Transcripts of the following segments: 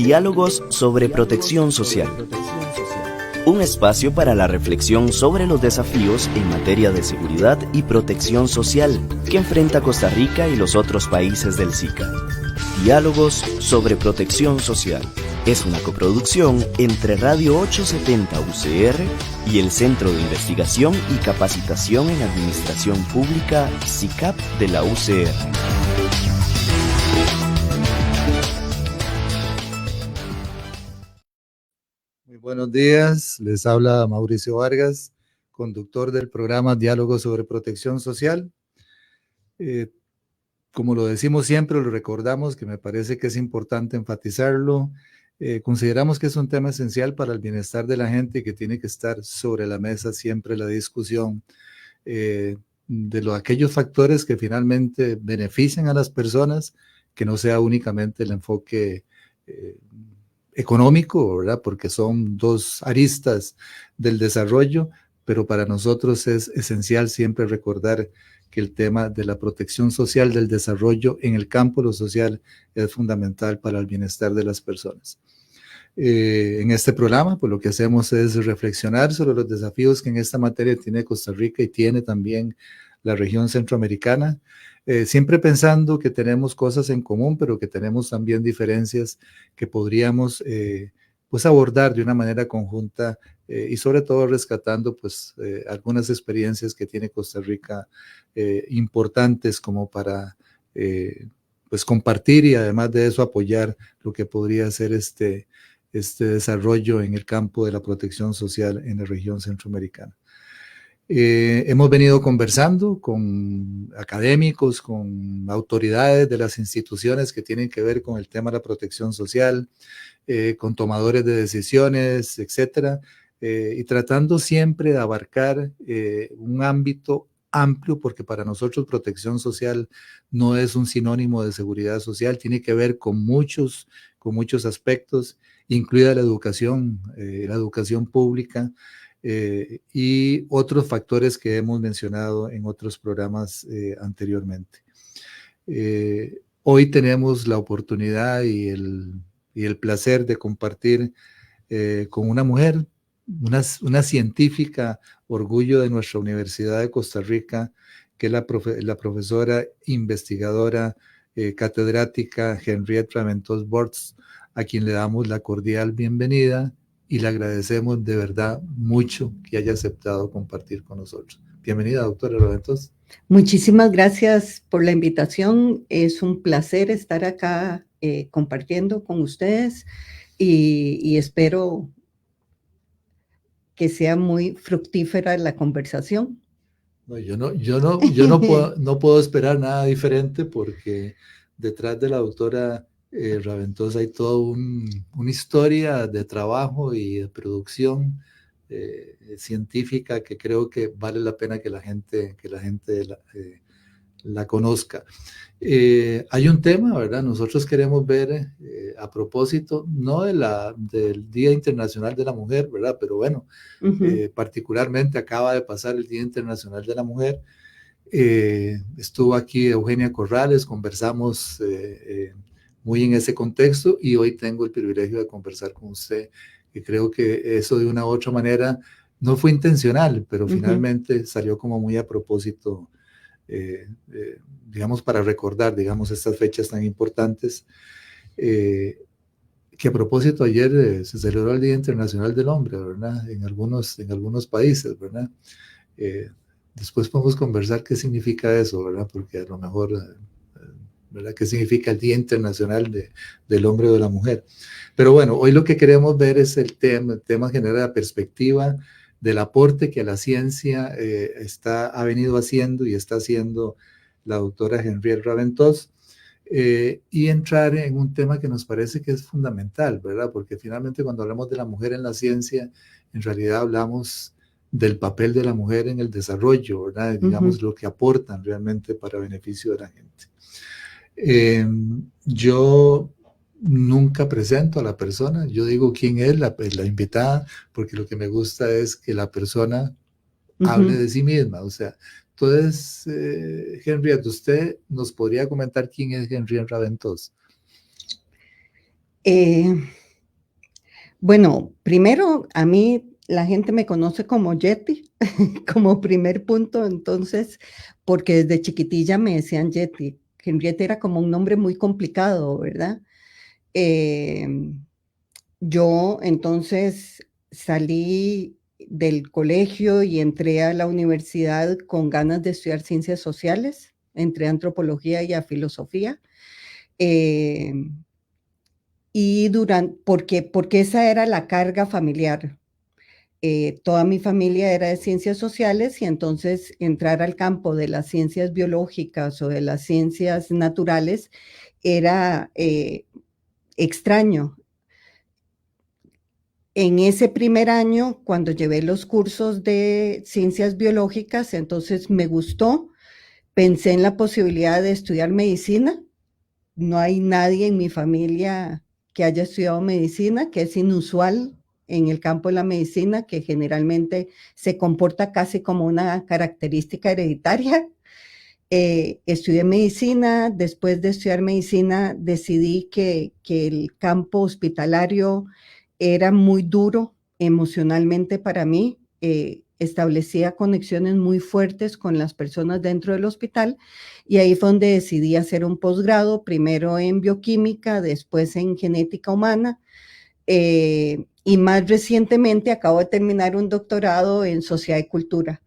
Diálogos sobre protección social. Un espacio para la reflexión sobre los desafíos en materia de seguridad y protección social que enfrenta Costa Rica y los otros países del SICA. Diálogos sobre protección social. Es una coproducción entre Radio 870 UCR y el Centro de Investigación y Capacitación en Administración Pública, CICAP, de la UCR. Muy buenos días, les habla Mauricio Vargas, conductor del programa Diálogos sobre Protección Social. Como lo decimos siempre, lo recordamos, que me parece que es importante enfatizarlo. Consideramos que es un tema esencial para el bienestar de la gente y que tiene que estar sobre la mesa siempre la discusión de aquellos factores que finalmente benefician a las personas, que no sea únicamente el enfoque económico, ¿verdad? Porque son dos aristas del desarrollo, pero para nosotros es esencial siempre recordar que el tema de la protección social del desarrollo en el campo de lo social es fundamental para el bienestar de las personas. En este programa, pues lo que hacemos es reflexionar sobre los desafíos que en esta materia tiene Costa Rica y tiene también la región centroamericana, siempre pensando que tenemos cosas en común, pero que tenemos también diferencias que podríamos pues abordar de una manera conjunta y sobre todo rescatando pues algunas experiencias que tiene Costa Rica importantes como para pues compartir y además de eso apoyar lo que podría ser este desarrollo en el campo de la protección social en la región centroamericana. Hemos venido conversando con académicos, con autoridades de las instituciones que tienen que ver con el tema de la protección social, con tomadores de decisiones, etcétera, y tratando siempre de abarcar un ámbito amplio, porque para nosotros protección social no es un sinónimo de seguridad social, tiene que ver con muchos aspectos, incluida la educación pública, y otros factores que hemos mencionado en otros programas anteriormente. Hoy tenemos la oportunidad y el placer de compartir con una mujer, una científica, orgullo de nuestra Universidad de Costa Rica, que es la profesora investigadora catedrática Henriette Raventós Bortz, a quien le damos la cordial bienvenida y le agradecemos de verdad mucho que haya aceptado compartir con nosotros. Bienvenida, doctora Raventós. Muchísimas gracias por la invitación. Es un placer estar acá compartiendo con ustedes y espero que sea muy fructífera la conversación. No, yo no puedo esperar nada diferente porque detrás de la doctora Raventós hay toda una historia de trabajo y de producción científica que creo que vale la pena que la gente la conozca. Hay un tema, ¿verdad? Nosotros queremos ver a propósito, no del Día Internacional de la Mujer, ¿verdad? Pero bueno, particularmente acaba de pasar el Día Internacional de la Mujer. Estuvo aquí Eugenia Corrales, conversamos muy en ese contexto y hoy tengo el privilegio de conversar con usted, que creo que eso de una u otra manera no fue intencional, pero finalmente salió como muy a propósito, digamos, para recordar, digamos, estas fechas tan importantes, que a propósito ayer se celebró el Día Internacional del Hombre, ¿verdad? En algunos países, ¿verdad? Después podemos conversar qué significa eso, ¿verdad? Porque a lo mejor, ¿verdad? ¿Qué significa el Día Internacional del Hombre o de la Mujer? Pero bueno, hoy lo que queremos ver es el tema general de la perspectiva del aporte que a la ciencia ha venido haciendo y está haciendo la doctora Henriette Raventós, y entrar en un tema que nos parece que es fundamental, ¿verdad? Porque finalmente cuando hablamos de la mujer en la ciencia, en realidad hablamos del papel de la mujer en el desarrollo, ¿verdad? Digamos, lo que aportan realmente para beneficio de la gente. Yo nunca presento a la persona, yo digo quién es la invitada, porque lo que me gusta es que la persona hable de sí misma, o sea, entonces, Henriette, ¿usted nos podría comentar quién es Henriette Raventós? Bueno, primero, a mí la gente me conoce como Yeti, como primer punto, entonces, porque desde chiquitilla me decían Yeti. Henrietta era como un nombre muy complicado, ¿verdad? Yo entonces salí del colegio y entré a la universidad con ganas de estudiar ciencias sociales, entré a antropología y a filosofía. Eh, y porque esa era la carga familiar. Toda mi familia era de ciencias sociales y entonces entrar al campo de las ciencias biológicas o de las ciencias naturales era extraño. En ese primer año, cuando llevé los cursos de ciencias biológicas, entonces me gustó, pensé en la posibilidad de estudiar medicina. No hay nadie en mi familia que haya estudiado medicina, que es inusual en el campo de la medicina, que generalmente se comporta casi como una característica hereditaria. Estudié medicina, después de estudiar medicina decidí que el campo hospitalario era muy duro emocionalmente para mí, establecía conexiones muy fuertes con las personas dentro del hospital y ahí fue donde decidí hacer un posgrado, primero en bioquímica, después en genética humana y más recientemente acabo de terminar un doctorado en sociedad y cultura.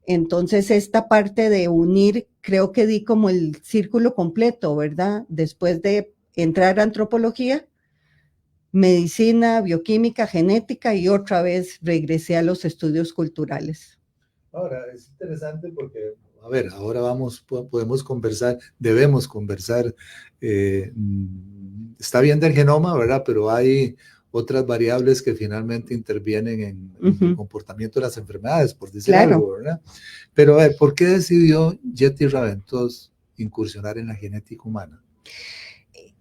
Entonces, esta parte de unir, creo que di como el círculo completo, ¿verdad? Después de entrar a antropología, medicina, bioquímica, genética y otra vez regresé a los estudios culturales. Ahora, es interesante porque, a ver, ahora podemos conversar, debemos conversar. Está bien del genoma, ¿verdad? Pero hay otras variables que finalmente intervienen en el comportamiento de las enfermedades, por decir algo, ¿verdad? Pero a ver, ¿por qué decidió Yeti Raventós incursionar en la genética humana?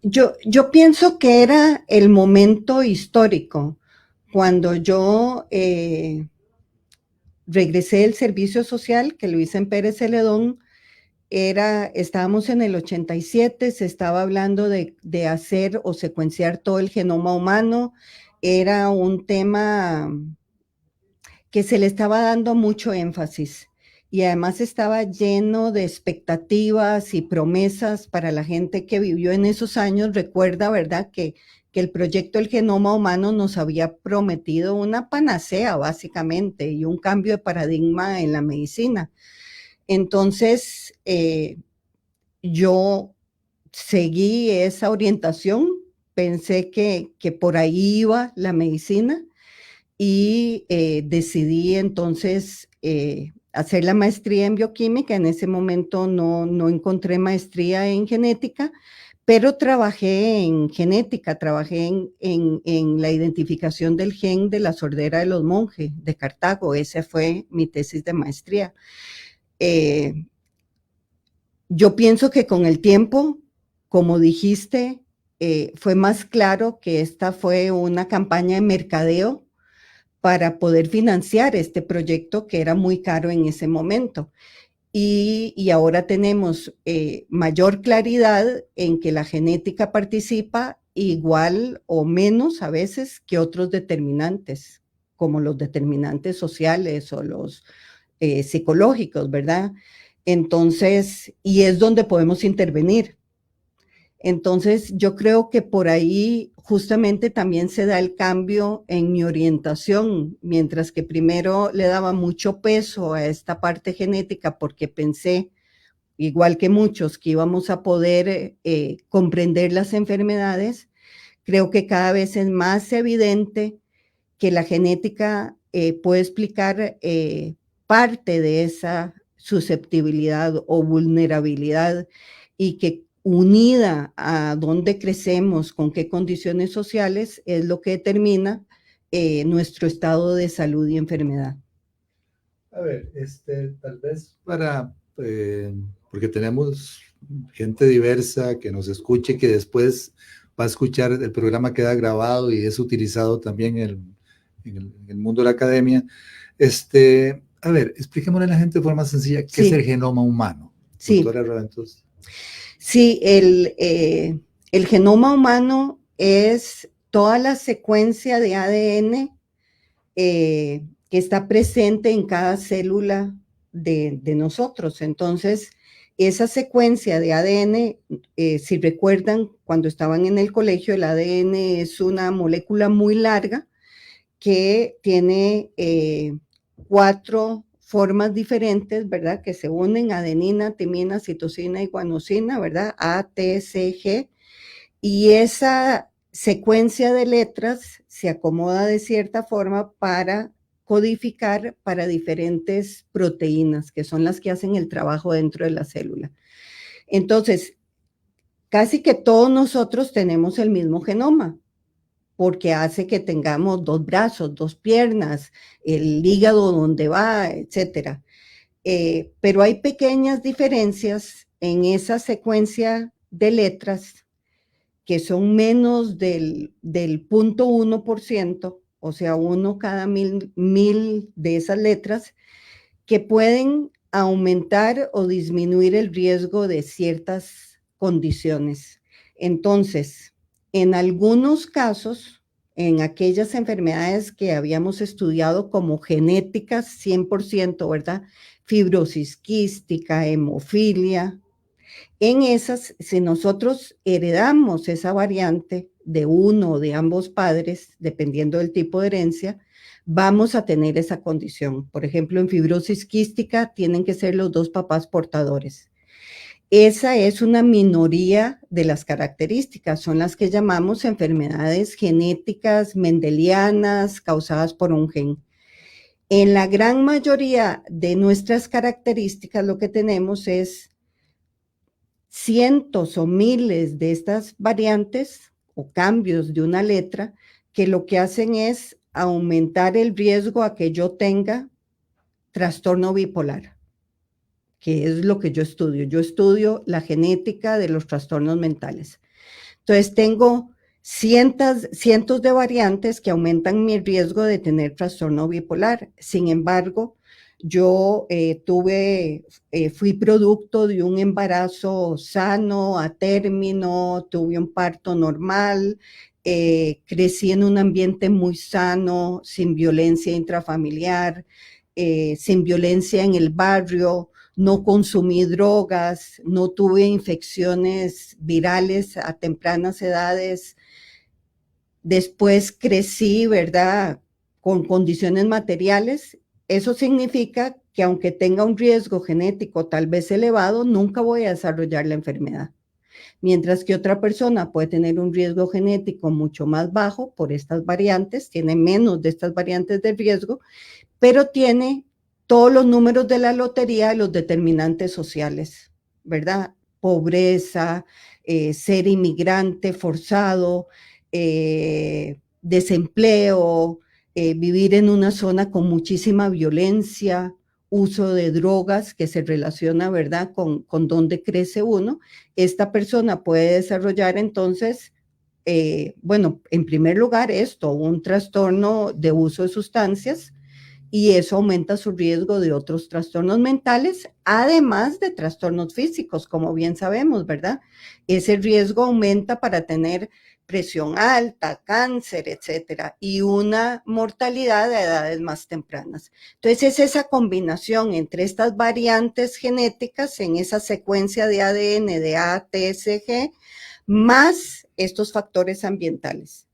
Yo pienso que era el momento histórico cuando yo regresé del servicio social que lo hice en Pérez Celedón. Estábamos en el 87, se estaba hablando de hacer o secuenciar todo el genoma humano. Era un tema que se le estaba dando mucho énfasis y además estaba lleno de expectativas y promesas para la gente que vivió en esos años. Recuerda, ¿verdad?, que el proyecto del genoma humano nos había prometido una panacea, básicamente, y un cambio de paradigma en la medicina. Entonces, yo seguí esa orientación, pensé que por ahí iba la medicina y decidí entonces hacer la maestría en bioquímica. En ese momento no encontré maestría en genética, pero trabajé en genética, trabajé en la identificación del gen de la sordera de los monjes de Cartago. Esa fue mi tesis de maestría. Yo pienso que con el tiempo, como dijiste, fue más claro que esta fue una campaña de mercadeo para poder financiar este proyecto que era muy caro en ese momento. Y ahora tenemos mayor claridad en que la genética participa igual o menos a veces que otros determinantes, como los determinantes sociales o los psicológicos, ¿verdad? Entonces, y es donde podemos intervenir. Entonces, yo creo que por ahí justamente también se da el cambio en mi orientación, mientras que primero le daba mucho peso a esta parte genética porque pensé, igual que muchos, que íbamos a poder comprender las enfermedades. Creo que cada vez es más evidente que la genética puede explicar parte de esa susceptibilidad o vulnerabilidad y que unida a dónde crecemos, con qué condiciones sociales, es lo que determina nuestro estado de salud y enfermedad. A ver, tal vez porque tenemos gente diversa que nos escuche, que después va a escuchar, el programa queda grabado y es utilizado también en el mundo de la academia. A ver, expliquémosle a la gente de forma sencilla, ¿qué es el genoma humano? Sí. Doctora Raventós. Sí, el genoma humano es toda la secuencia de ADN que está presente en cada célula de nosotros. Entonces, esa secuencia de ADN, si recuerdan, cuando estaban en el colegio, el ADN es una molécula muy larga que tiene 4 formas diferentes, ¿verdad? Que se unen: adenina, timina, citosina y guanosina, ¿verdad? A, T, C, G. Y esa secuencia de letras se acomoda de cierta forma para codificar para diferentes proteínas, que son las que hacen el trabajo dentro de la célula. Entonces, casi que todos nosotros tenemos el mismo genoma, porque hace que tengamos 2 brazos, 2 piernas, el hígado donde va, etcétera. Pero hay pequeñas diferencias en esa secuencia de letras que son menos del 0.1%, o sea, 1 cada mil de esas letras, que pueden aumentar o disminuir el riesgo de ciertas condiciones. Entonces, en algunos casos, en aquellas enfermedades que habíamos estudiado como genéticas 100%, ¿verdad? Fibrosis quística, hemofilia. En esas, si nosotros heredamos esa variante de uno o de ambos padres, dependiendo del tipo de herencia, vamos a tener esa condición. Por ejemplo, en fibrosis quística tienen que ser los 2 papás portadores. Esa es una minoría de las características, son las que llamamos enfermedades genéticas mendelianas causadas por un gen. En la gran mayoría de nuestras características lo que tenemos es cientos o miles de estas variantes o cambios de una letra que lo que hacen es aumentar el riesgo a que yo tenga trastorno bipolar, que es lo que yo estudio. Yo estudio la genética de los trastornos mentales. Entonces tengo cientos de variantes que aumentan mi riesgo de tener trastorno bipolar. Sin embargo, yo fui producto de un embarazo sano, a término, tuve un parto normal, crecí en un ambiente muy sano, sin violencia intrafamiliar, sin violencia en el barrio, no consumí drogas, no tuve infecciones virales a tempranas edades. Después crecí, ¿verdad?, con condiciones materiales. Eso significa que aunque tenga un riesgo genético tal vez elevado, nunca voy a desarrollar la enfermedad. Mientras que otra persona puede tener un riesgo genético mucho más bajo por estas variantes, tiene menos de estas variantes de riesgo, pero tiene todos los números de la lotería de los determinantes sociales, ¿verdad? Pobreza, ser inmigrante forzado, desempleo, vivir en una zona con muchísima violencia, uso de drogas que se relaciona, ¿verdad?, con dónde crece uno. Esta persona puede desarrollar entonces, bueno, en primer lugar esto, un trastorno de uso de sustancias, y eso aumenta su riesgo de otros trastornos mentales, además de trastornos físicos, como bien sabemos, ¿verdad? Ese riesgo aumenta para tener presión alta, cáncer, etcétera, y una mortalidad a edades más tempranas. Entonces, es esa combinación entre estas variantes genéticas en esa secuencia de ADN de A, T, C, G, más estos factores ambientales.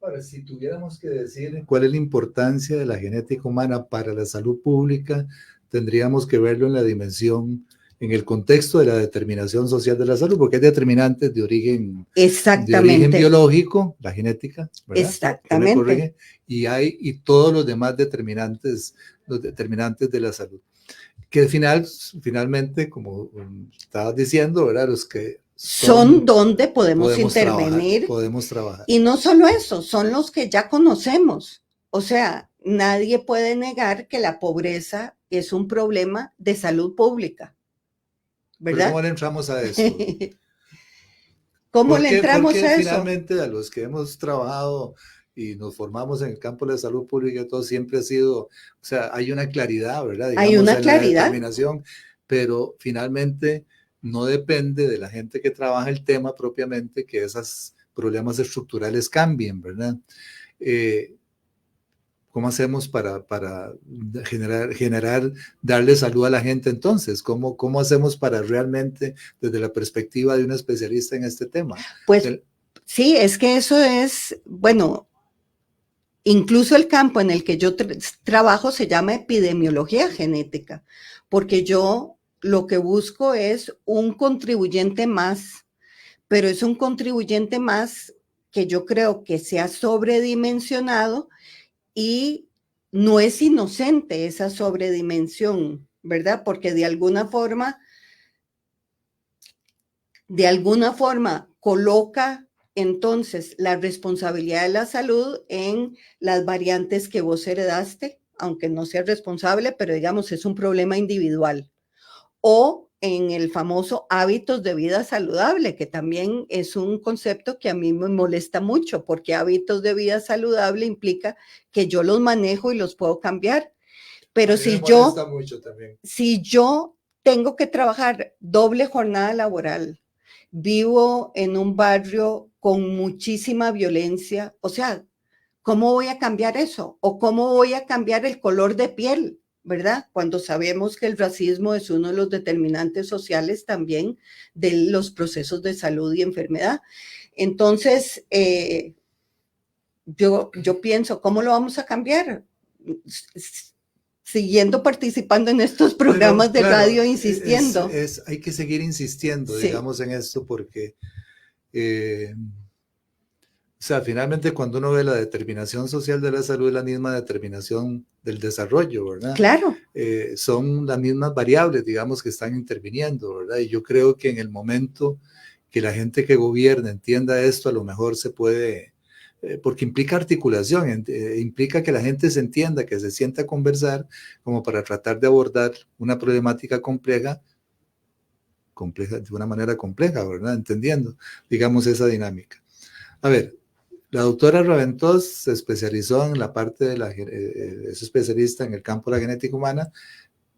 Ahora, si tuviéramos que decir cuál es la importancia de la genética humana para la salud pública, tendríamos que verlo en la dimensión, en el contexto de la determinación social de la salud, porque hay determinantes de origen biológico, la genética, ¿verdad? Exactamente. Y todos los demás determinantes, los determinantes de la salud. Que finalmente, como estabas diciendo, ¿verdad?, los que son donde podemos intervenir. Podemos trabajar. Y no solo eso, son los que ya conocemos. O sea, nadie puede negar que la pobreza es un problema de salud pública, ¿verdad? ¿Pero cómo le entramos a eso? ¿Cómo le entramos a eso? Finalmente, a los que hemos trabajado y nos formamos en el campo de la salud pública, todo siempre ha sido, o sea, hay una claridad, ¿verdad? Digamos, hay una claridad. La determinación, pero finalmente no depende de la gente que trabaja el tema propiamente que esas problemas estructurales cambien, ¿verdad? ¿Cómo hacemos para darle salud a la gente entonces? ¿Cómo hacemos para realmente, desde la perspectiva de un especialista en este tema? Pues sí, es que eso es, bueno, incluso el campo en el que yo trabajo se llama epidemiología genética, porque yo lo que busco es un contribuyente más, pero es un contribuyente más que yo creo que se ha sobredimensionado y no es inocente esa sobredimensión, ¿verdad? Porque de alguna forma coloca entonces la responsabilidad de la salud en las variantes que vos heredaste, aunque no seas responsable, pero digamos es un problema individual. O en el famoso hábitos de vida saludable, que también es un concepto que a mí me molesta mucho, porque hábitos de vida saludable implica que yo los manejo y los puedo cambiar. Pero si yo tengo que trabajar doble jornada laboral, vivo en un barrio con muchísima violencia, o sea, ¿cómo voy a cambiar eso? ¿O cómo voy a cambiar el color de piel? ¿Verdad? Cuando sabemos que el racismo es uno de los determinantes sociales también de los procesos de salud y enfermedad. Entonces, yo pienso, ¿cómo lo vamos a cambiar? Siguiendo participando en estos programas de radio, insistiendo. Hay que seguir insistiendo, sí, digamos, en esto, porque o sea, finalmente cuando uno ve la determinación social de la salud, es la misma determinación del desarrollo, ¿verdad? Claro. Son las mismas variables, digamos, que están interviniendo, ¿verdad? Y yo creo que en el momento que la gente que gobierna entienda esto, a lo mejor se puede, porque implica articulación, implica que la gente se entienda, que se sienta a conversar, como para tratar de abordar una problemática compleja de una manera compleja, ¿verdad? Entendiendo, digamos, esa dinámica. A ver, la doctora Raventós se especializó en la parte de es especialista en el campo de la genética humana,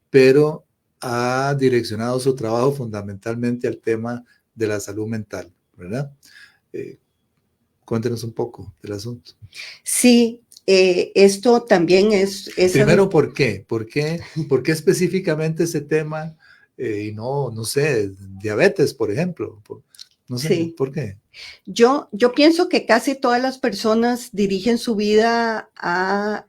pero ha direccionado su trabajo fundamentalmente al tema de la salud mental, ¿verdad? Cuéntenos un poco del asunto. Sí, esto también es... Primero, ¿por qué? ¿Por qué específicamente ese tema y no sé, diabetes, por ejemplo? No sé, sí. ¿Por qué? Yo pienso que casi todas las personas dirigen su vida a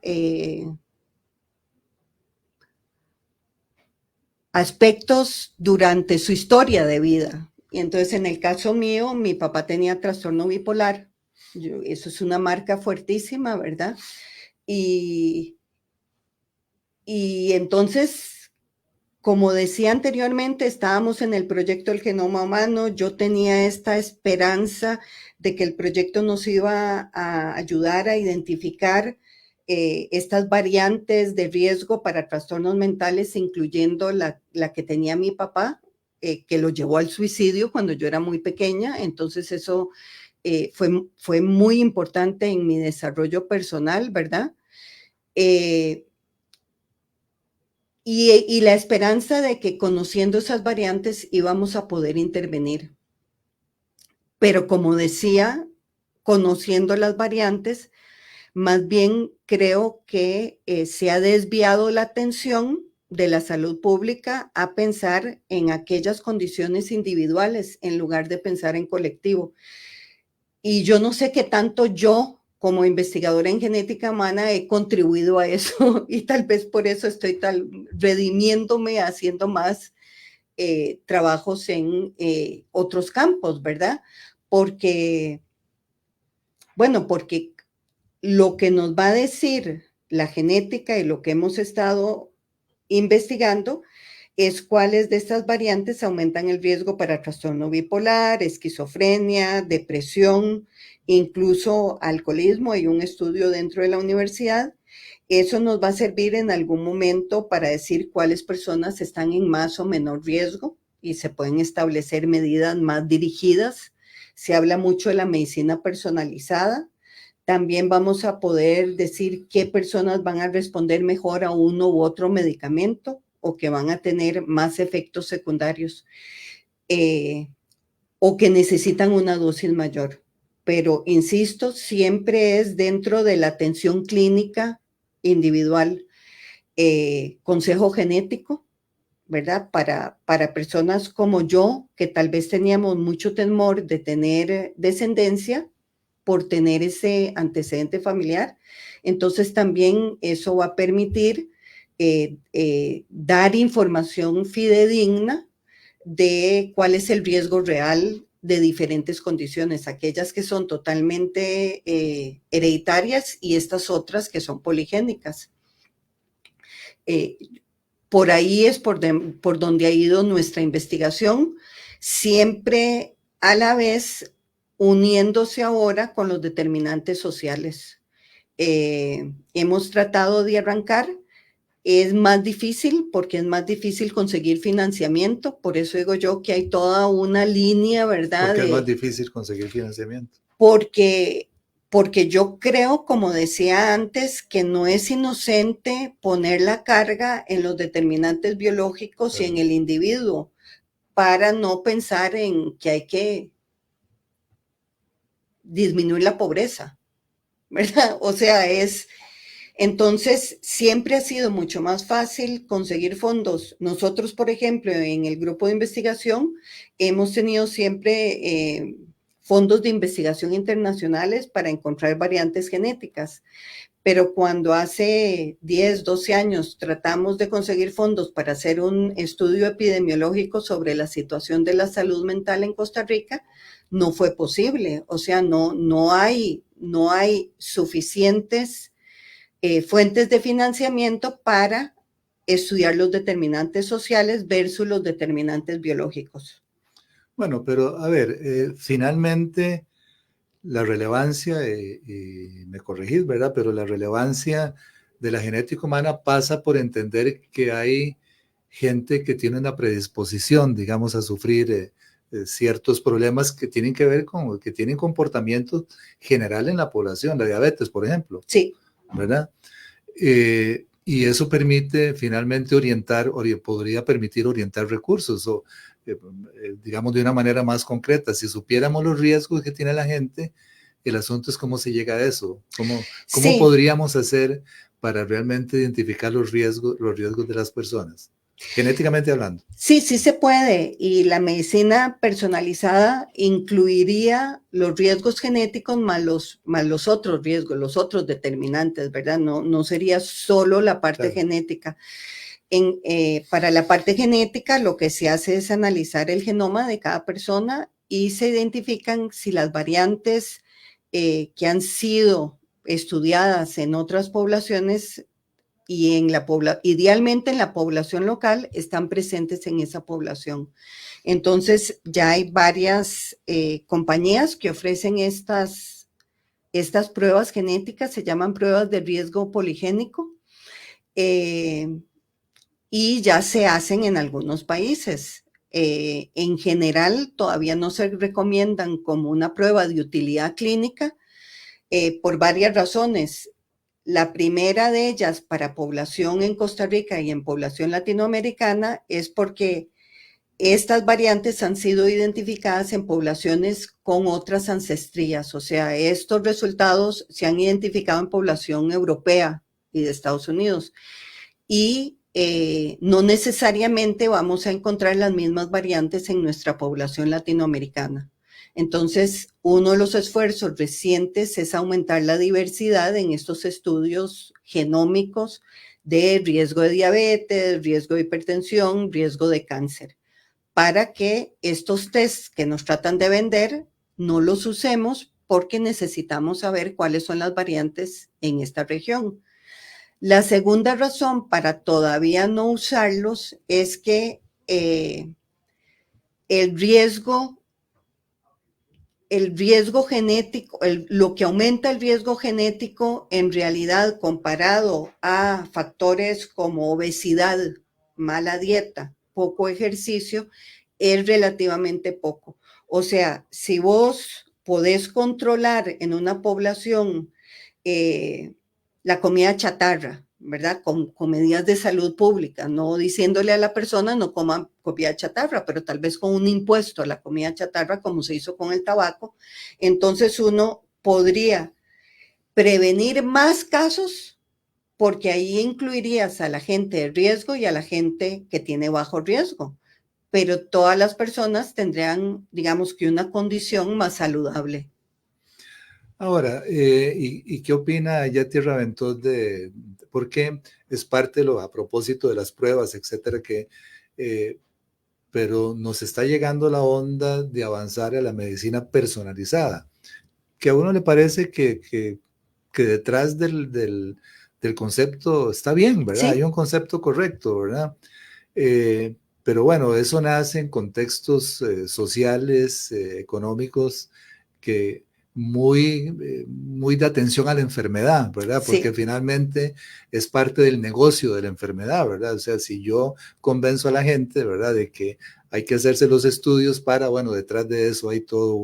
aspectos durante su historia de vida. Y entonces, en el caso mío, mi papá tenía trastorno bipolar. Eso es una marca fuertísima, ¿verdad? Y entonces, como decía anteriormente, estábamos en el proyecto del genoma humano. Yo tenía esta esperanza de que el proyecto nos iba a ayudar a identificar estas variantes de riesgo para trastornos mentales, incluyendo la que tenía mi papá, que lo llevó al suicidio cuando yo era muy pequeña. Entonces eso fue muy importante en mi desarrollo personal, ¿verdad? Y la esperanza de que conociendo esas variantes íbamos a poder intervenir. Pero como decía, conociendo las variantes, más bien creo que se ha desviado la atención de la salud pública a pensar en aquellas condiciones individuales en lugar de pensar en colectivo. Y yo no sé qué tanto yo, como investigadora en genética humana, he contribuido a eso y tal vez por eso estoy redimiéndome, haciendo más trabajos en otros campos, ¿verdad? Porque lo que nos va a decir la genética y lo que hemos estado investigando es cuáles de estas variantes aumentan el riesgo para trastorno bipolar, esquizofrenia, depresión, incluso alcoholismo. Hay un estudio dentro de la universidad. Eso nos va a servir en algún momento para decir cuáles personas están en más o menor riesgo y se pueden establecer medidas más dirigidas. Se habla mucho de la medicina personalizada. También vamos a poder decir qué personas van a responder mejor a uno u otro medicamento o que van a tener más efectos secundarios o que necesitan una dosis mayor. pero insisto, siempre es dentro de la atención clínica individual. Consejo genético, ¿verdad? Para personas como yo, que tal vez teníamos mucho temor de tener descendencia por tener ese antecedente familiar. Entonces también eso va a permitir dar información fidedigna de cuál es el riesgo real de diferentes condiciones, aquellas que son totalmente hereditarias y estas otras que son poligénicas. Por ahí es por donde ha ido nuestra investigación, siempre a la vez uniéndose ahora con los determinantes sociales. Hemos tratado de arrancar, es más difícil porque es más difícil conseguir financiamiento, por eso digo yo que hay toda una línea, ¿verdad? ¿Por qué es más difícil conseguir financiamiento? Porque yo creo, como decía antes, que no es inocente poner la carga en los determinantes biológicos y en el individuo para no pensar en que hay que disminuir la pobreza, ¿verdad? O sea, entonces siempre ha sido mucho más fácil conseguir fondos. Nosotros, por ejemplo, en el grupo de investigación hemos tenido siempre fondos de investigación internacionales para encontrar variantes genéticas. Pero cuando hace 10, 12 años tratamos de conseguir fondos para hacer un estudio epidemiológico sobre la situación de la salud mental en Costa Rica, no fue posible. O sea, no hay suficientes fuentes de financiamiento para estudiar los determinantes sociales versus los determinantes biológicos. Bueno, pero a ver, finalmente la relevancia, y me corregís, ¿verdad? Pero la relevancia de la genética humana pasa por entender que hay gente que tiene una predisposición, digamos, a sufrir ciertos problemas que tienen que ver con, que tienen comportamientos general en la población, la diabetes, por ejemplo. Sí. ¿Verdad? Y eso permite finalmente podría permitir orientar recursos, o digamos de una manera más concreta. Si supiéramos los riesgos que tiene la gente, el asunto es cómo se llega a eso, cómo Sí. podríamos hacer para realmente identificar los riesgos de las personas, genéticamente hablando. Sí, sí se puede, y la medicina personalizada incluiría los riesgos genéticos más los otros riesgos, los otros determinantes, ¿verdad? No sería solo la parte genética. Para la parte genética, lo que se hace es analizar el genoma de cada persona y se identifican si las variantes que han sido estudiadas en otras poblaciones y idealmente en la población local están presentes en esa población. Entonces ya hay varias compañías que ofrecen estas pruebas genéticas, se llaman pruebas de riesgo poligénico, y ya se hacen en algunos países. En general todavía no se recomiendan como una prueba de utilidad clínica por varias razones. La primera de ellas para población en Costa Rica y en población latinoamericana es porque estas variantes han sido identificadas en poblaciones con otras ancestrías, o sea, estos resultados se han identificado en población europea y de Estados Unidos, y no necesariamente vamos a encontrar las mismas variantes en nuestra población latinoamericana. Entonces, uno de los esfuerzos recientes es aumentar la diversidad en estos estudios genómicos de riesgo de diabetes, riesgo de hipertensión, riesgo de cáncer, para que estos tests que nos tratan de vender no los usemos porque necesitamos saber cuáles son las variantes en esta región. La segunda razón para todavía no usarlos es que el riesgo genético, lo que aumenta el riesgo genético en realidad comparado a factores como obesidad, mala dieta, poco ejercicio, es relativamente poco. O sea, si vos podés controlar en una población la comida chatarra, ¿verdad? Con medidas de salud pública, no diciéndole a la persona no coma comida chatarra, pero tal vez con un impuesto a la comida chatarra, como se hizo con el tabaco, entonces uno podría prevenir más casos porque ahí incluirías a la gente de riesgo y a la gente que tiene bajo riesgo, pero todas las personas tendrían, digamos que una condición más saludable. Ahora, ¿y qué opina Yati Raventós porque es parte de a propósito de las pruebas, etcétera, pero nos está llegando la onda de avanzar a la medicina personalizada, que a uno le parece que detrás del concepto está bien, ¿verdad? Sí, Hay un concepto correcto, ¿verdad? Pero bueno, eso nace en contextos sociales, económicos, que muy de atención a la enfermedad, ¿verdad? Porque sí. finalmente es parte del negocio de la enfermedad, ¿verdad? O sea, si yo convenzo a la gente, ¿verdad? De que hay que hacerse los estudios bueno, detrás de eso hay todo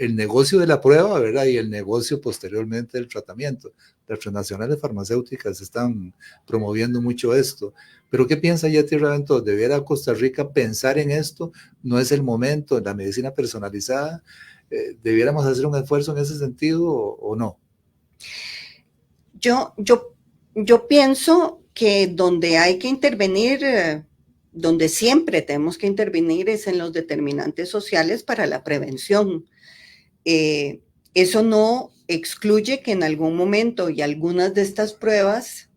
el negocio de la prueba, ¿verdad? Y el negocio posteriormente del tratamiento. Las transnacionales farmacéuticas están promoviendo mucho esto. Pero ¿qué piensa Yeti Raventós? ¿Debiera Costa Rica pensar en esto? ¿No es el momento en la medicina personalizada? ¿Debiéramos hacer un esfuerzo en ese sentido o no? Yo pienso que donde hay que intervenir, donde siempre tenemos que intervenir es en los determinantes sociales para la prevención. Eso no excluye que en algún momento y algunas de estas pruebas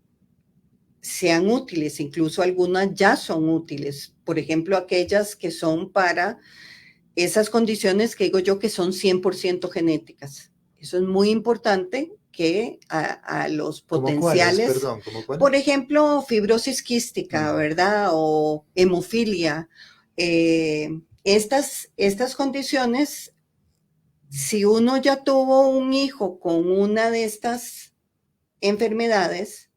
sean útiles, incluso algunas ya son útiles. Por ejemplo, aquellas que son para esas condiciones que digo yo que son 100% genéticas. Eso es muy importante que a los ¿Cómo cuáles? potenciales, Perdón, ¿cómo cuáles? por ejemplo, fibrosis quística, ¿verdad? O hemofilia. Estas condiciones, si uno ya tuvo un hijo con una de estas enfermedades,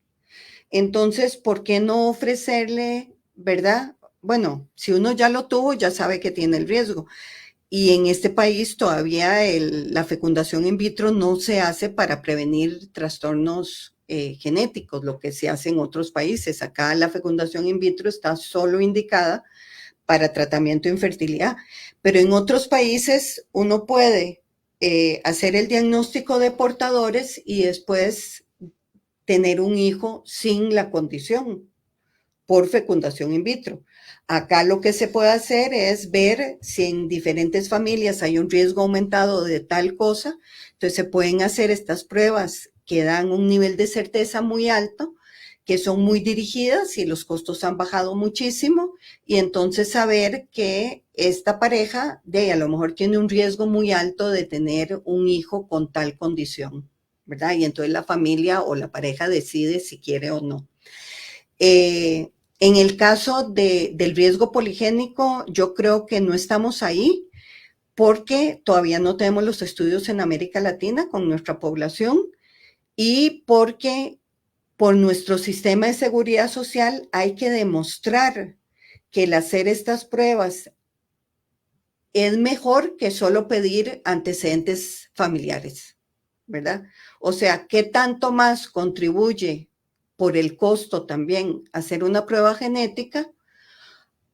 entonces, ¿por qué no ofrecerle, verdad? Bueno, si uno ya lo tuvo, ya sabe que tiene el riesgo. Y en este país todavía la fecundación in vitro no se hace para prevenir trastornos genéticos, lo que se hace en otros países. Acá la fecundación in vitro está solo indicada para tratamiento de infertilidad, pero en otros países uno puede hacer el diagnóstico de portadores y después tener un hijo sin la condición por fecundación in vitro. Acá lo que se puede hacer es ver si en diferentes familias hay un riesgo aumentado de tal cosa, entonces se pueden hacer estas pruebas que dan un nivel de certeza muy alto, que son muy dirigidas y los costos han bajado muchísimo, y entonces saber que esta pareja a lo mejor tiene un riesgo muy alto de tener un hijo con tal condición, ¿verdad? Y entonces la familia o la pareja decide si quiere o no. En el caso del riesgo poligénico, yo creo que no estamos ahí porque todavía no tenemos los estudios en América Latina con nuestra población y porque por nuestro sistema de seguridad social hay que demostrar que el hacer estas pruebas es mejor que solo pedir antecedentes familiares, ¿verdad? O sea, ¿qué tanto más contribuye por el costo también hacer una prueba genética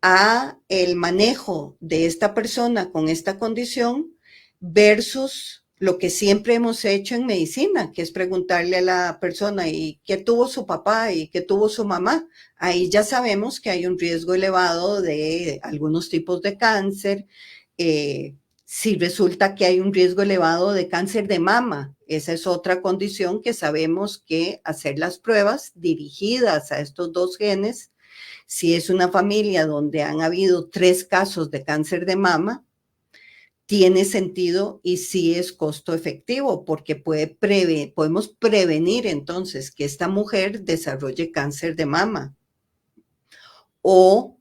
a el manejo de esta persona con esta condición versus lo que siempre hemos hecho en medicina, que es preguntarle a la persona ¿y qué tuvo su papá y qué tuvo su mamá? Ahí ya sabemos que hay un riesgo elevado de algunos tipos de cáncer. Si resulta que hay un riesgo elevado de cáncer de mama, esa es otra condición que sabemos que hacer las pruebas dirigidas a estos dos genes, si es una familia donde han habido 3 casos de cáncer de mama, tiene sentido y sí es costo efectivo porque podemos prevenir entonces que esta mujer desarrolle cáncer de mama o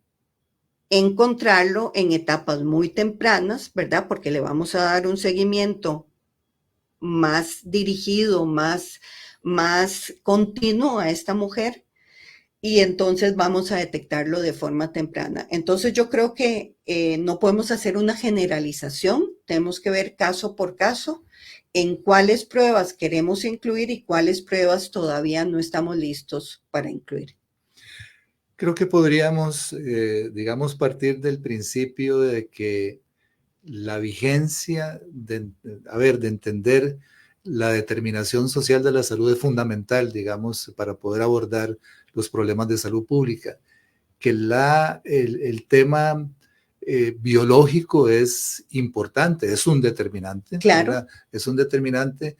encontrarlo en etapas muy tempranas, ¿verdad? Porque le vamos a dar un seguimiento más dirigido, más continuo a esta mujer y entonces vamos a detectarlo de forma temprana. Entonces yo creo que no podemos hacer una generalización, tenemos que ver caso por caso en cuáles pruebas queremos incluir y cuáles pruebas todavía no estamos listos para incluir. Creo que podríamos, digamos, partir del principio de que la vigencia de entender la determinación social de la salud es fundamental, digamos, para poder abordar los problemas de salud pública. Que el tema biológico es importante, es un determinante. Claro. ¿Verdad? Es un determinante,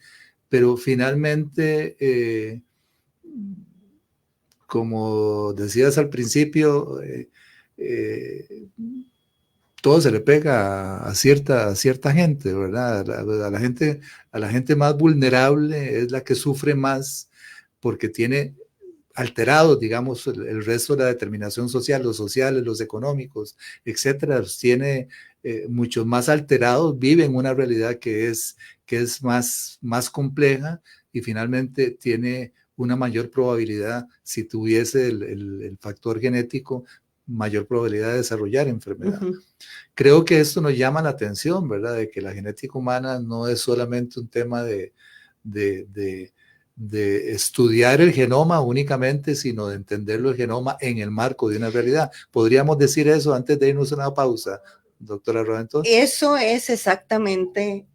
pero finalmente, como decías al principio, todo se le pega a cierta gente, ¿verdad? A la gente más vulnerable es la que sufre más porque tiene alterados, digamos, el resto de la determinación social, los sociales, los económicos, etcétera, los tiene muchos más alterados, viven una realidad que es más compleja y finalmente tiene una mayor probabilidad, si tuviese el factor genético, mayor probabilidad de desarrollar enfermedad. Uh-huh. Creo que esto nos llama la atención, ¿verdad? De que la genética humana no es solamente un tema de estudiar el genoma únicamente, sino de entenderlo el genoma en el marco de una realidad. ¿Podríamos decir eso antes de irnos a una pausa, doctora Raventós? Eso es exactamente,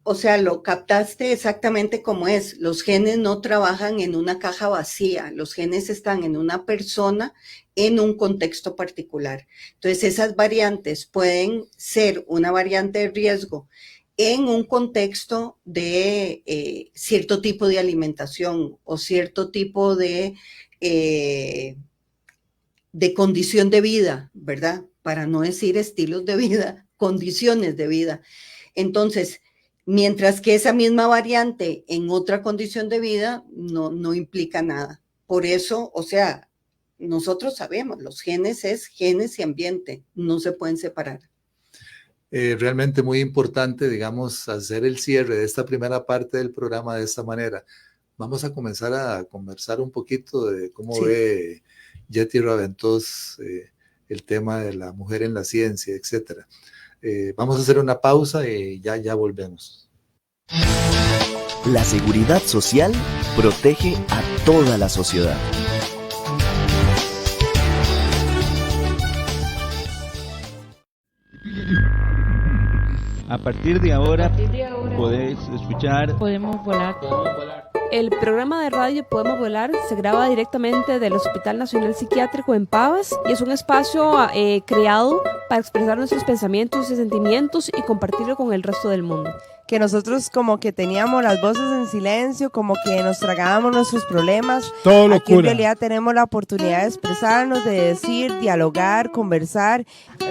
o sea, lo captaste exactamente como es. Los genes no trabajan en una caja vacía, los genes están en una persona en un contexto particular. Entonces, esas variantes pueden ser una variante de riesgo en un contexto de cierto tipo de alimentación o cierto tipo de condición de vida, ¿verdad? Para no decir estilos de vida, condiciones de vida. Entonces, mientras que esa misma variante en otra condición de vida no implica nada. Por eso, o sea, nosotros sabemos, los genes es genes y ambiente, no se pueden separar. Realmente muy importante, digamos, hacer el cierre de esta primera parte del programa de esta manera. Vamos a comenzar a conversar un poquito de cómo ve Yeti Raventós el tema de la mujer en la ciencia, etcétera. Vamos a hacer una pausa y ya volvemos. La seguridad social protege a toda la sociedad. A partir de ahora podéis escuchar Podemos Volar. El programa de radio Podemos Volar se graba directamente del Hospital Nacional Psiquiátrico en Pavas y es un espacio creado para expresar nuestros pensamientos y sentimientos y compartirlo con el resto del mundo. Que nosotros como que teníamos las voces en silencio, como que nos tragábamos nuestros problemas. Todo locura. Aquí en realidad tenemos la oportunidad de expresarnos, de decir, dialogar, conversar.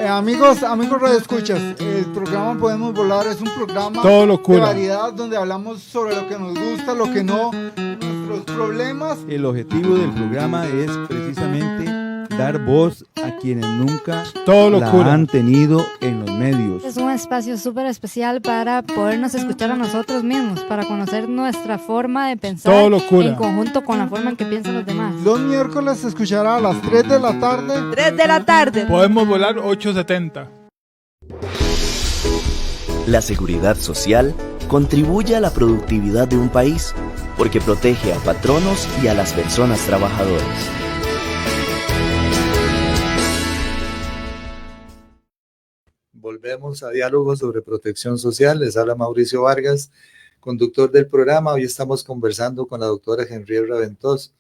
Amigos radioescuchas, el programa Podemos Volar es un programa Todo locura. de variedad donde hablamos sobre lo que nos gusta, lo que no, nuestros problemas. El objetivo del programa es precisamente dar voz a quienes nunca la han tenido en los medios. Es un espacio súper especial para podernos escuchar a nosotros mismos, para conocer nuestra forma de pensar en conjunto con la forma en que piensan los demás. Los miércoles se escuchará a las 3 de la tarde. 3 de la tarde. Podemos Volar 870. La seguridad social contribuye a la productividad de un país porque protege a patronos y a las personas trabajadoras. Volvemos a Diálogos sobre Protección Social. Les habla Mauricio Vargas, conductor del programa. Hoy estamos conversando con la doctora Henriette Raventós,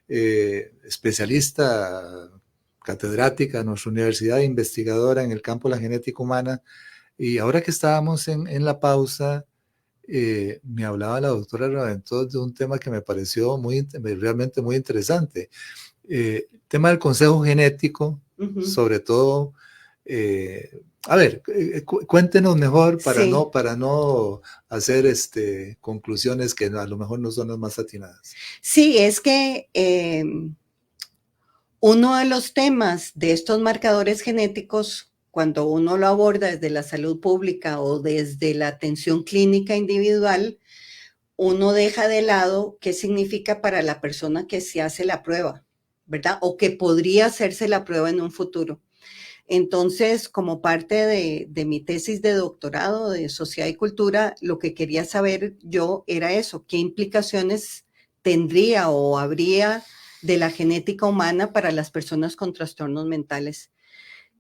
especialista, catedrática en nuestra universidad, investigadora en el campo de la genética humana. Y ahora que estábamos en la pausa, me hablaba la doctora Raventós de un tema que me pareció realmente muy interesante. El tema del consejo genético, sobre todo. A ver, cuéntenos mejor para no hacer conclusiones que a lo mejor no son las más atinadas. Sí, es que uno de los temas de estos marcadores genéticos, cuando uno lo aborda desde la salud pública o desde la atención clínica individual, uno deja de lado qué significa para la persona que se hace la prueba, ¿verdad? O que podría hacerse la prueba en un futuro. Entonces, como parte de mi tesis de doctorado de Sociedad y Cultura, lo que quería saber yo era eso, qué implicaciones tendría o habría de la genética humana para las personas con trastornos mentales.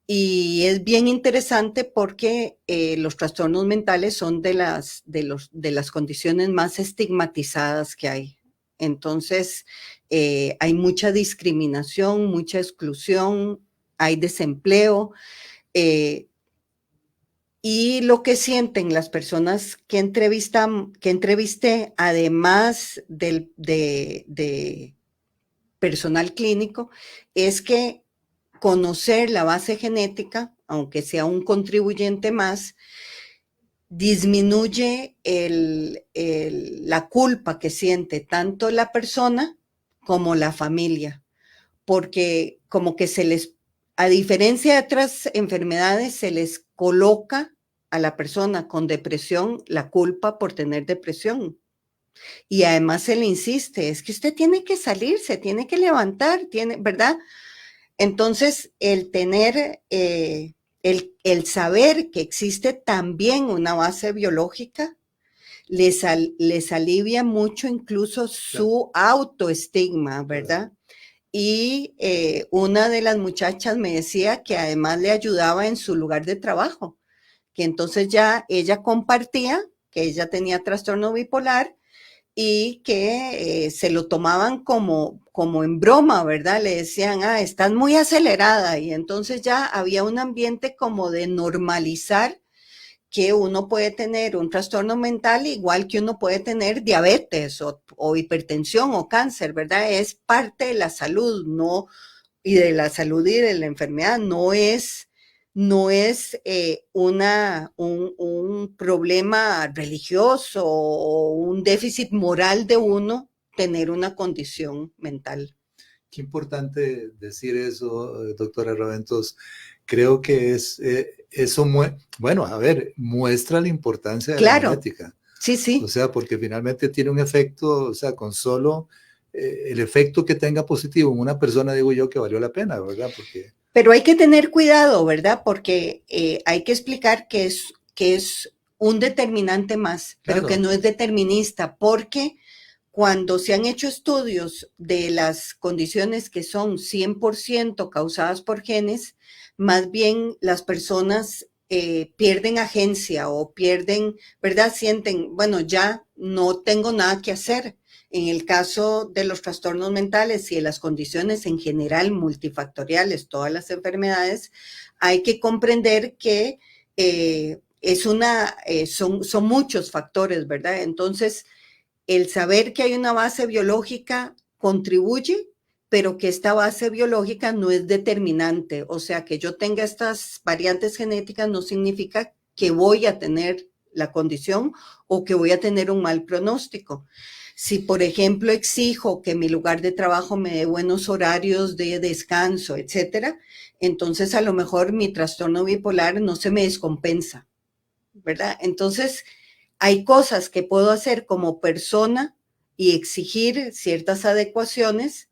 Y es bien interesante porque los trastornos mentales son de las condiciones más estigmatizadas que hay. Entonces, hay mucha discriminación, mucha exclusión, hay desempleo. Y lo que sienten las personas que entrevisté, además de personal clínico, es que conocer la base genética, aunque sea un contribuyente más, disminuye la culpa que siente tanto la persona como la familia, porque como que a diferencia de otras enfermedades, se les coloca a la persona con depresión la culpa por tener depresión. Y además se le insiste, es que usted tiene que salir, se tiene que levantar, ¿verdad? Entonces, el tener, el saber que existe también una base biológica, les alivia mucho incluso su autoestigma, ¿verdad? Y una de las muchachas me decía que además le ayudaba en su lugar de trabajo, que entonces ya ella compartía que ella tenía trastorno bipolar y que se lo tomaban como en broma, ¿verdad? Le decían, estás muy acelerada, y entonces ya había un ambiente como de normalizar que uno puede tener un trastorno mental igual que uno puede tener diabetes o hipertensión o cáncer, ¿verdad? Es parte de la salud, no, y de la salud y de la enfermedad, no es un problema religioso o un déficit moral de uno tener una condición mental. Qué importante decir eso, doctora Raventós. Creo que eso, muestra la importancia de la genética. Sí, sí. O sea, porque finalmente tiene un efecto, o sea, con solo el efecto que tenga positivo en una persona, digo yo que valió la pena, ¿verdad? Pero hay que tener cuidado, ¿verdad? Porque hay que explicar que es un determinante más, pero que no es determinista, porque cuando se han hecho estudios de las condiciones que son 100% causadas por genes, más bien las personas pierden agencia o pierden, ¿verdad? Sienten, bueno, ya no tengo nada que hacer. En el caso de los trastornos mentales y de las condiciones en general multifactoriales, todas las enfermedades, hay que comprender que son muchos factores, ¿verdad? Entonces, el saber que hay una base biológica contribuye, pero que esta base biológica no es determinante. O sea, que yo tenga estas variantes genéticas no significa que voy a tener la condición o que voy a tener un mal pronóstico. Si, por ejemplo, exijo que mi lugar de trabajo me dé buenos horarios de descanso, etcétera, entonces a lo mejor mi trastorno bipolar no se me descompensa, ¿verdad? Entonces, hay cosas que puedo hacer como persona y exigir ciertas adecuaciones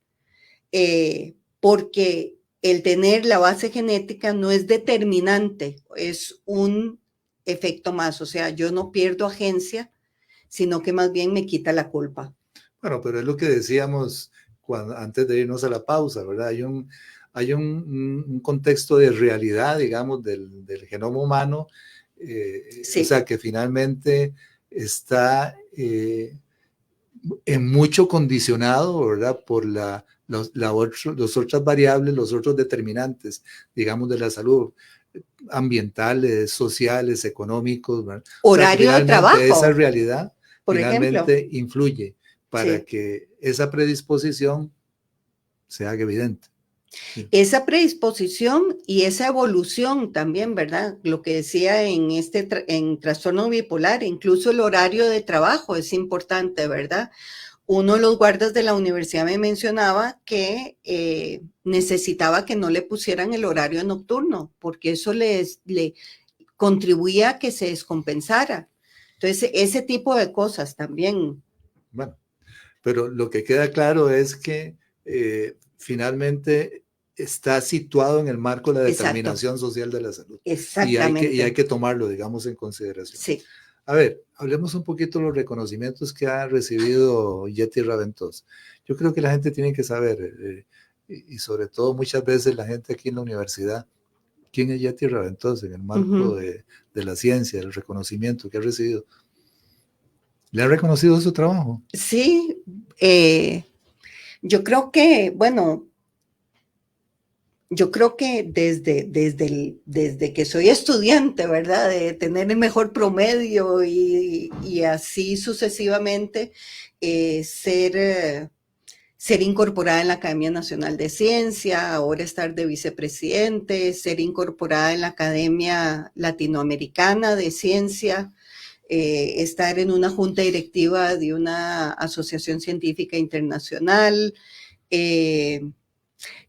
porque el tener la base genética no es determinante, es un efecto más. O sea, yo no pierdo agencia, sino que más bien me quita la culpa. Bueno, pero es lo que decíamos antes de irnos a la pausa, ¿verdad? Hay un contexto de realidad, digamos, del genoma humano, sí. O sea, que finalmente está en mucho condicionado, ¿verdad? Por los otras variables, los otros determinantes, digamos, de la salud, ambientales, sociales, económicos, ¿verdad? Horario de trabajo. Esa realidad por finalmente ejemplo, influye para sí. que esa predisposición se haga evidente. Sí. Esa predisposición y esa evolución también, ¿verdad? Lo que decía en trastorno bipolar, incluso el horario de trabajo es importante, ¿verdad? Uno de los guardas de la universidad me mencionaba que necesitaba que no le pusieran el horario nocturno, porque eso le contribuía a que se descompensara. Entonces, ese tipo de cosas también. Bueno, pero lo que queda claro es que finalmente está situado en el marco de la Exacto. determinación social de la salud. Exactamente. Y hay que tomarlo, digamos, en consideración. Sí. A ver, hablemos un poquito de los reconocimientos que ha recibido Yeti Raventós. Yo creo que la gente tiene que saber, y sobre todo muchas veces la gente aquí en la universidad, quién es Yeti Raventós en el marco de la ciencia, del reconocimiento que ha recibido. ¿Le ha reconocido su trabajo? Sí, yo creo que, bueno, desde que soy estudiante, ¿verdad? De tener el mejor promedio y así sucesivamente, ser incorporada en la Academia Nacional de Ciencia, ahora estar de vicepresidente, ser incorporada en la Academia Latinoamericana de Ciencia, estar en una junta directiva de una asociación científica internacional.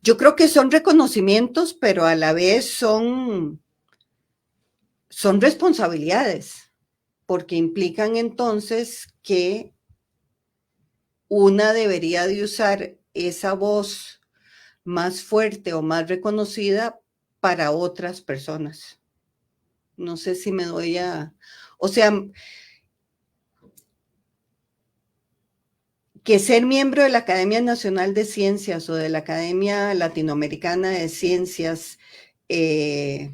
Yo creo que son reconocimientos, pero a la vez son responsabilidades, porque implican entonces que una debería de usar esa voz más fuerte o más reconocida para otras personas. No sé si me doy a... O sea, que ser miembro de la Academia Nacional de Ciencias o de la Academia Latinoamericana de Ciencias, que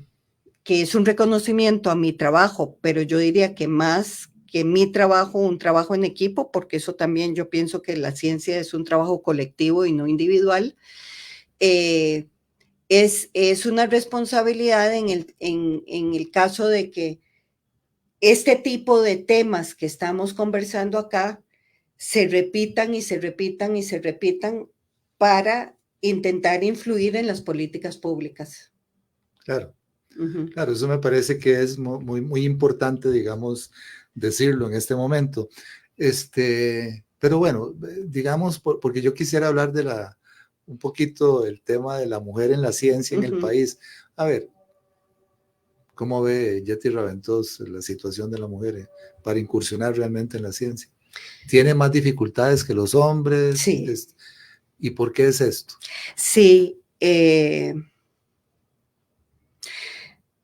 es un reconocimiento a mi trabajo, pero yo diría que más que mi trabajo, un trabajo en equipo, porque eso también yo pienso que la ciencia es un trabajo colectivo y no individual, es una responsabilidad en el caso de que este tipo de temas que estamos conversando acá se repitan y se repitan y se repitan para intentar influir en las políticas públicas. Claro, claro, eso me parece que es muy, muy importante, digamos, decirlo en este momento. Pero bueno, digamos, porque yo quisiera hablar un poquito del tema de la mujer en la ciencia en el país. A ver, ¿cómo ve Yeti Raventós la situación de la mujer para incursionar realmente en la ciencia? ¿Tiene más dificultades que los hombres? Sí. ¿Y por qué es esto? Sí.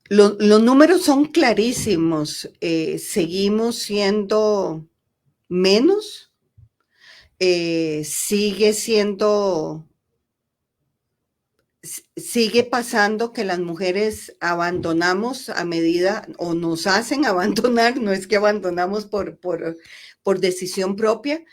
Los números son clarísimos. Seguimos siendo menos. Sigue pasando que las mujeres abandonamos a medida, o nos hacen abandonar, no es que abandonamos por decisión propia,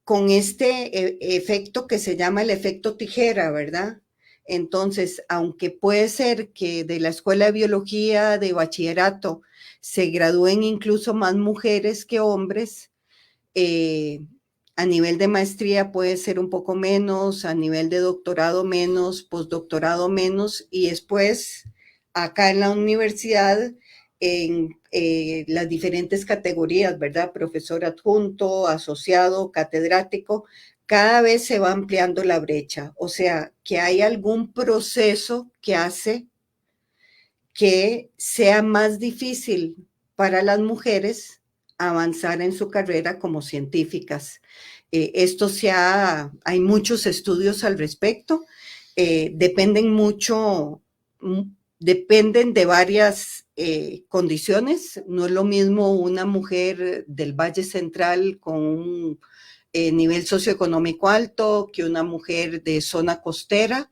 con este efecto que se llama el efecto tijera, ¿verdad? Entonces, aunque puede ser que de la escuela de biología, de bachillerato, se gradúen incluso más mujeres que hombres, a nivel de maestría puede ser un poco menos, a nivel de doctorado menos, postdoctorado menos, y después acá en la universidad, en las diferentes categorías, ¿verdad? Profesor adjunto, asociado, catedrático, cada vez se va ampliando la brecha. O sea, que hay algún proceso que hace que sea más difícil para las mujeres avanzar en su carrera como científicas. Hay muchos estudios al respecto, dependen de varias condiciones. No es lo mismo una mujer del Valle Central con un nivel socioeconómico alto que una mujer de zona costera,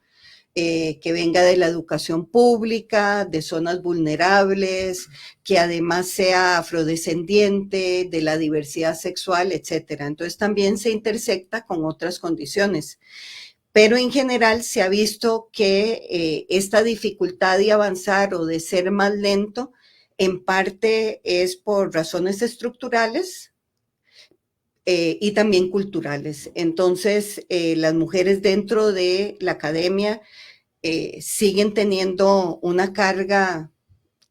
que venga de la educación pública, de zonas vulnerables, que además sea afrodescendiente, de la diversidad sexual, etcétera. Entonces también se intersecta con otras condiciones. Pero en general se ha visto que esta dificultad de avanzar o de ser más lento, en parte es por razones estructurales, y también culturales. Entonces, las mujeres dentro de la academia siguen teniendo una carga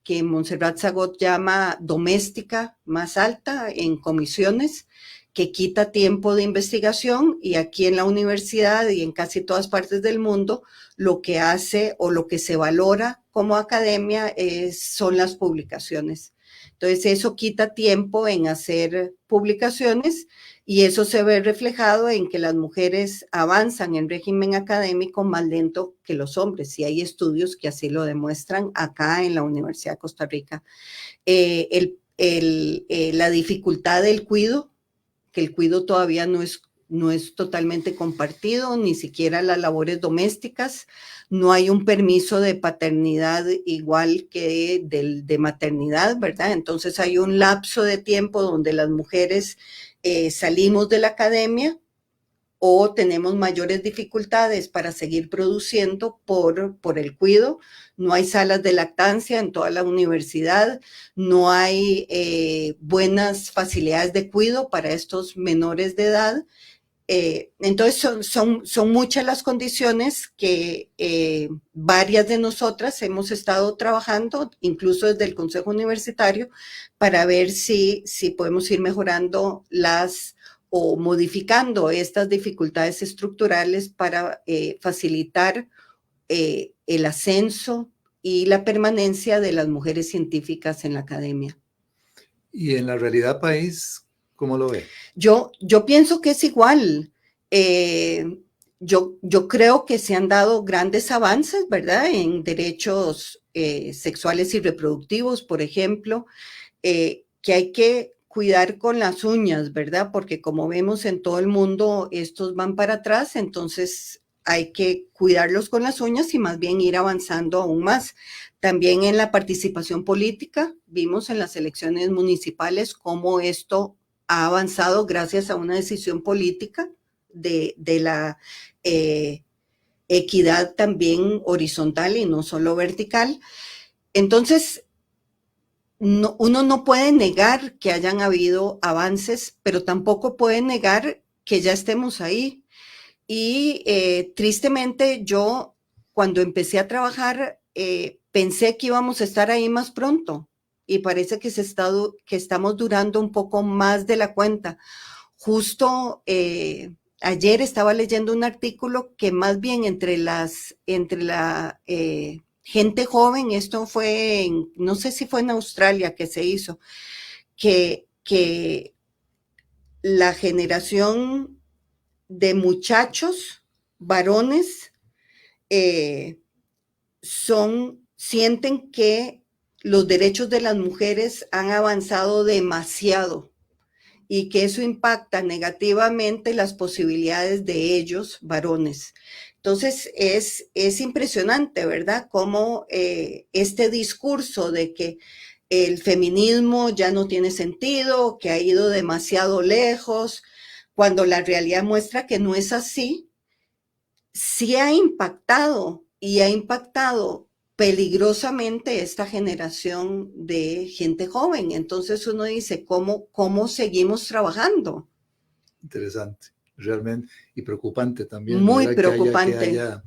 que Montserrat Zagot llama doméstica más alta en comisiones, que quita tiempo de investigación, y aquí en la universidad y en casi todas partes del mundo lo que hace o lo que se valora como academia son las publicaciones. Entonces eso quita tiempo en hacer publicaciones Y eso se ve reflejado en que las mujeres avanzan en régimen académico más lento que los hombres, y hay estudios que así lo demuestran acá en la Universidad de Costa Rica. La dificultad del cuido, que el cuido todavía no es totalmente compartido, ni siquiera las labores domésticas, no hay un permiso de paternidad igual que de maternidad, ¿verdad? Entonces hay un lapso de tiempo donde las mujeres salimos de la academia o tenemos mayores dificultades para seguir produciendo por el cuido. No hay salas de lactancia en toda la universidad, no hay buenas facilidades de cuido para estos menores de edad. Entonces son muchas las condiciones que varias de nosotras hemos estado trabajando, incluso desde el Consejo Universitario, para ver si podemos ir mejorando o modificando estas dificultades estructurales para facilitar el ascenso y la permanencia de las mujeres científicas en la academia. Y en la realidad país, ¿cómo lo ve? Yo pienso que es igual. Yo creo que se han dado grandes avances, ¿verdad? En derechos sexuales y reproductivos, por ejemplo, que hay que cuidar con las uñas, ¿verdad? Porque como vemos en todo el mundo, estos van para atrás, entonces hay que cuidarlos con las uñas y más bien ir avanzando aún más. También en la participación política, vimos en las elecciones municipales cómo esto ha avanzado gracias a una decisión política de la equidad también horizontal y no solo vertical. Entonces, uno no puede negar que hayan habido avances, pero tampoco puede negar que ya estemos ahí. Y tristemente yo, cuando empecé a trabajar, pensé que íbamos a estar ahí más pronto. Y parece que estamos durando un poco más de la cuenta. Justo ayer estaba leyendo un artículo que más bien entre la gente joven, esto fue, no sé si fue en Australia que se hizo, que la generación de muchachos, varones, sienten que los derechos de las mujeres han avanzado demasiado y que eso impacta negativamente las posibilidades de ellos, varones. Entonces, es impresionante, ¿verdad? Cómo este discurso de que el feminismo ya no tiene sentido, que ha ido demasiado lejos, cuando la realidad muestra que no es así, sí ha impactado y ha impactado peligrosamente esta generación de gente joven. Entonces uno dice, ¿cómo seguimos trabajando? Interesante, realmente, y preocupante también. Muy preocupante. A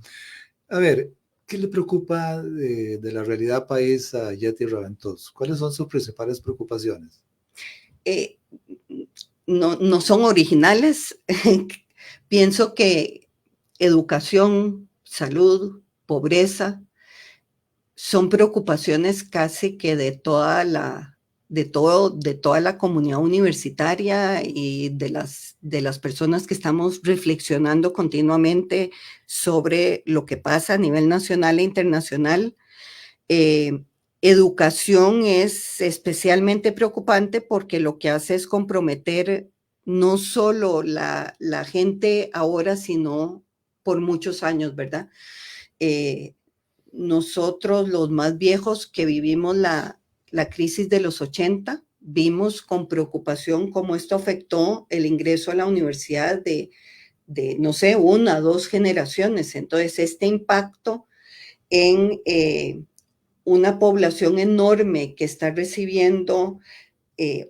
ver, ¿qué le preocupa de la realidad país a Yeti Raventós? ¿Cuáles son sus principales preocupaciones? No son originales. Pienso que educación, salud, pobreza, son preocupaciones casi que de toda la comunidad universitaria y de las personas que estamos reflexionando continuamente sobre lo que pasa a nivel nacional e internacional. Educación es especialmente preocupante porque lo que hace es comprometer no solo la gente ahora, sino por muchos años, ¿verdad? Nosotros, los más viejos que vivimos la crisis de los 80, vimos con preocupación cómo esto afectó el ingreso a la universidad de no sé, 1 o 2 generaciones. Entonces, este impacto en una población enorme que está recibiendo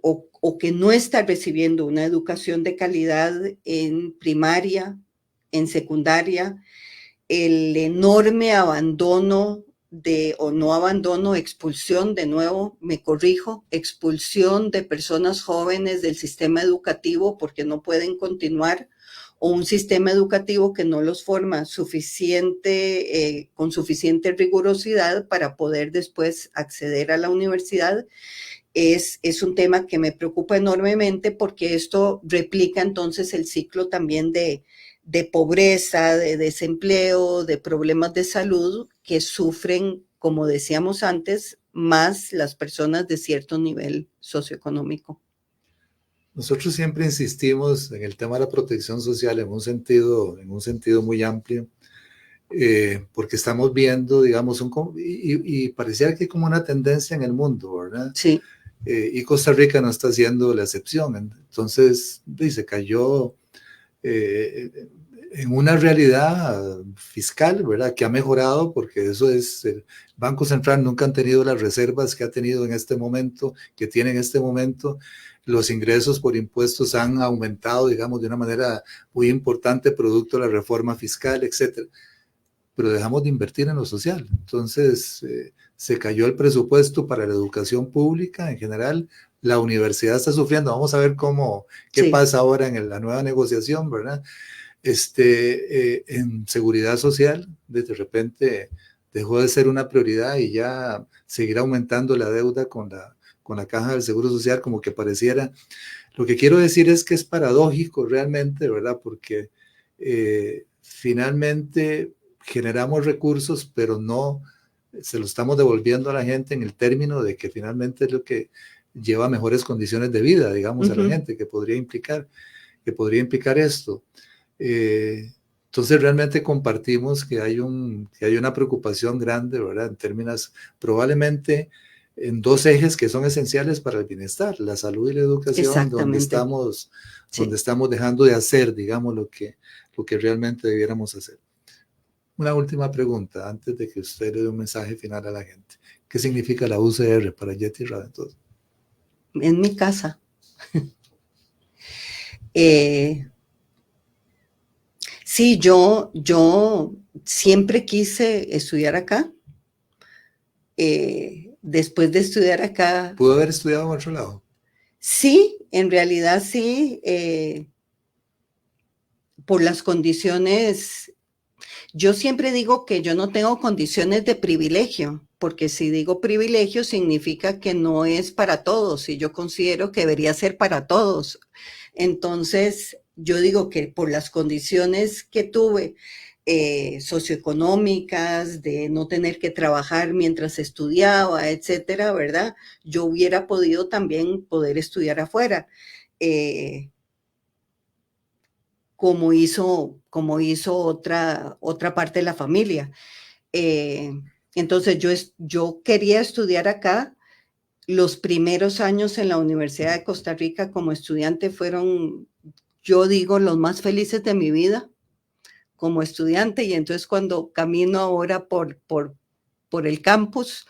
o que no está recibiendo una educación de calidad en primaria, en secundaria, el enorme abandono expulsión, de nuevo, me corrijo, expulsión de personas jóvenes del sistema educativo porque no pueden continuar, o un sistema educativo que no los forma con suficiente rigurosidad para poder después acceder a la universidad. es un tema que me preocupa enormemente porque esto replica entonces el ciclo también de pobreza, de desempleo, de problemas de salud que sufren, como decíamos antes, más las personas de cierto nivel socioeconómico. Nosotros siempre insistimos en el tema de la protección social en un sentido muy amplio, porque estamos viendo, digamos, y pareciera que hay como una tendencia en el mundo, ¿verdad? Sí. Y Costa Rica no está siendo la excepción. Entonces, se cayó en una realidad fiscal, ¿verdad? Que ha mejorado, porque eso es, el Banco Central nunca han tenido las reservas que ha tenido en este momento, que tiene en este momento. Los ingresos por impuestos han aumentado, digamos, de una manera muy importante, producto de la reforma fiscal, etcétera. Pero dejamos de invertir en lo social. Entonces, se cayó el presupuesto para la educación pública en general. La universidad está sufriendo. Vamos a ver qué pasa ahora en la nueva negociación, ¿verdad? En seguridad social, de repente dejó de ser una prioridad y ya seguirá aumentando la deuda con la Caja del Seguro Social, como que pareciera. Lo que quiero decir es que es paradójico realmente, ¿verdad? Porque finalmente generamos recursos, pero no se lo estamos devolviendo a la gente en el término de que finalmente es lo que lleva mejores condiciones de vida, digamos, a la gente, que podría implicar esto. Entonces realmente compartimos que hay una preocupación grande, ¿verdad? En términos, probablemente en dos ejes que son esenciales para el bienestar, la salud y la educación, donde estamos dejando de hacer, digamos, lo que realmente debiéramos hacer. Una última pregunta, antes de que usted le dé un mensaje final a la gente. ¿Qué significa la UCR para Yeti Raventós? En mi casa. Sí, yo siempre quise estudiar acá. Después de estudiar acá... ¿Pudo haber estudiado en otro lado? Sí, en realidad sí. Por las condiciones... Yo siempre digo que yo no tengo condiciones de privilegio, porque si digo privilegio significa que no es para todos y yo considero que debería ser para todos. Entonces, yo digo que por las condiciones que tuve socioeconómicas, de no tener que trabajar mientras estudiaba, etcétera, ¿verdad? Yo hubiera podido también poder estudiar afuera. Como hizo otra parte de la familia. Entonces yo quería estudiar acá. Los primeros años en la Universidad de Costa Rica como estudiante fueron, yo digo, los más felices de mi vida como estudiante. Y entonces cuando camino ahora por el campus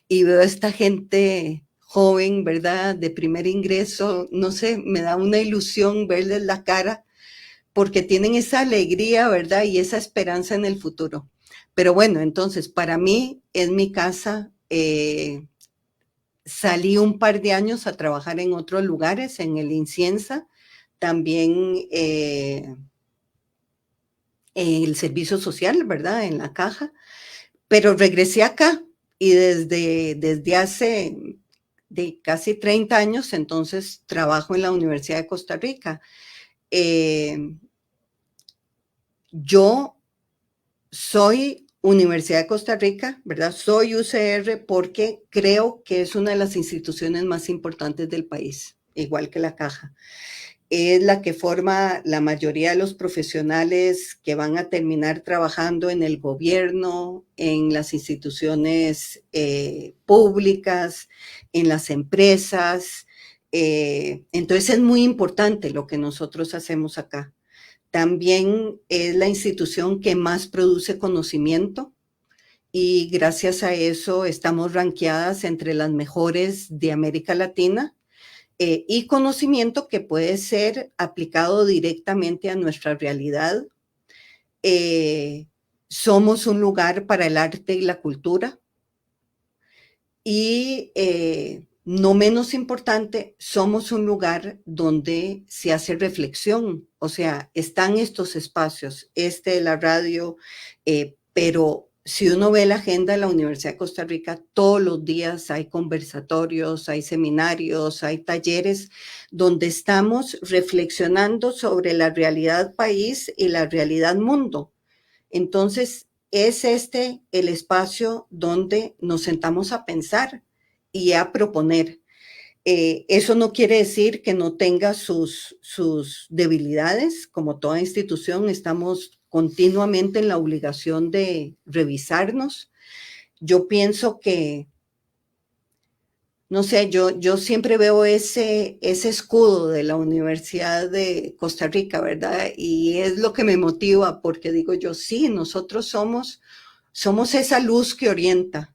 y veo a esta gente joven, ¿verdad? De primer ingreso, no sé, me da una ilusión verles la cara, porque tienen esa alegría, ¿verdad? Y esa esperanza en el futuro. Pero bueno, entonces, para mí, es mi casa. Salí un par de años a trabajar en otros lugares, en el Inciensa, también el servicio social, ¿verdad? En la caja. Pero regresé acá y desde hace casi 30 años, entonces, trabajo en la Universidad de Costa Rica. Yo soy Universidad de Costa Rica, ¿verdad? Soy UCR porque creo que es una de las instituciones más importantes del país, igual que la Caja. Es la que forma la mayoría de los profesionales que van a terminar trabajando en el gobierno, en las instituciones públicas, en las empresas. Entonces es muy importante lo que nosotros hacemos acá. También es la institución que más produce conocimiento y gracias a eso estamos rankeadas entre las mejores de América Latina y conocimiento que puede ser aplicado directamente a nuestra realidad. Somos un lugar para el arte y la cultura y no menos importante, somos un lugar donde se hace reflexión, o sea, están estos espacios, de la radio, pero si uno ve la agenda de la Universidad de Costa Rica, todos los días hay conversatorios, hay seminarios, hay talleres donde estamos reflexionando sobre la realidad país y la realidad mundo. Entonces, es este el espacio donde nos sentamos a pensar y a proponer. Eso no quiere decir que no tenga sus debilidades. Como toda institución, estamos continuamente en la obligación de revisarnos. Yo pienso que, no sé, yo siempre veo ese escudo de la Universidad de Costa Rica, ¿verdad? Y es lo que me motiva, porque digo yo, sí, nosotros somos esa luz que orienta,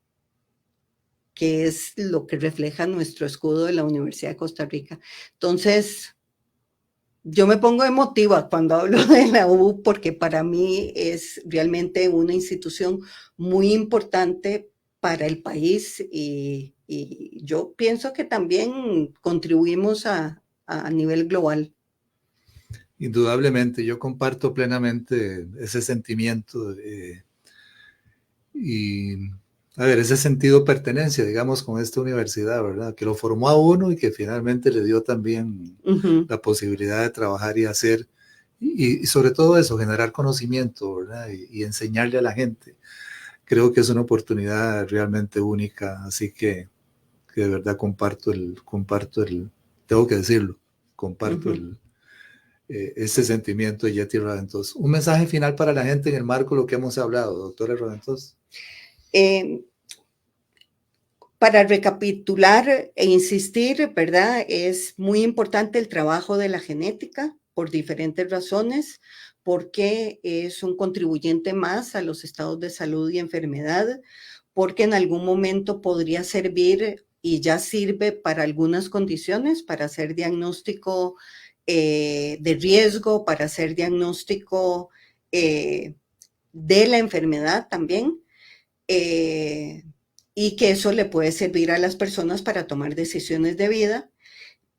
que es lo que refleja nuestro escudo de la Universidad de Costa Rica. Entonces, yo me pongo emotiva cuando hablo de la U, porque para mí es realmente una institución muy importante para el país y yo pienso que también contribuimos a nivel global. Indudablemente, yo comparto plenamente ese sentimiento y, a ver, ese sentido de pertenencia, digamos, con esta universidad, ¿verdad? Que lo formó a uno y que finalmente le dio también la posibilidad de trabajar y hacer, y sobre todo eso, generar conocimiento, ¿verdad? Y enseñarle a la gente. Creo que es una oportunidad realmente única, así que de verdad comparto tengo que decirlo, comparto este sentimiento de Yeti Raventós. Un mensaje final para la gente en el marco de lo que hemos hablado, doctora Raventós. Para recapitular e insistir, ¿verdad? Es muy importante el trabajo de la genética por diferentes razones, porque es un contribuyente más a los estados de salud y enfermedad, porque en algún momento podría servir y ya sirve para algunas condiciones, para hacer diagnóstico de riesgo, para hacer diagnóstico de la enfermedad también, y que eso le puede servir a las personas para tomar decisiones de vida,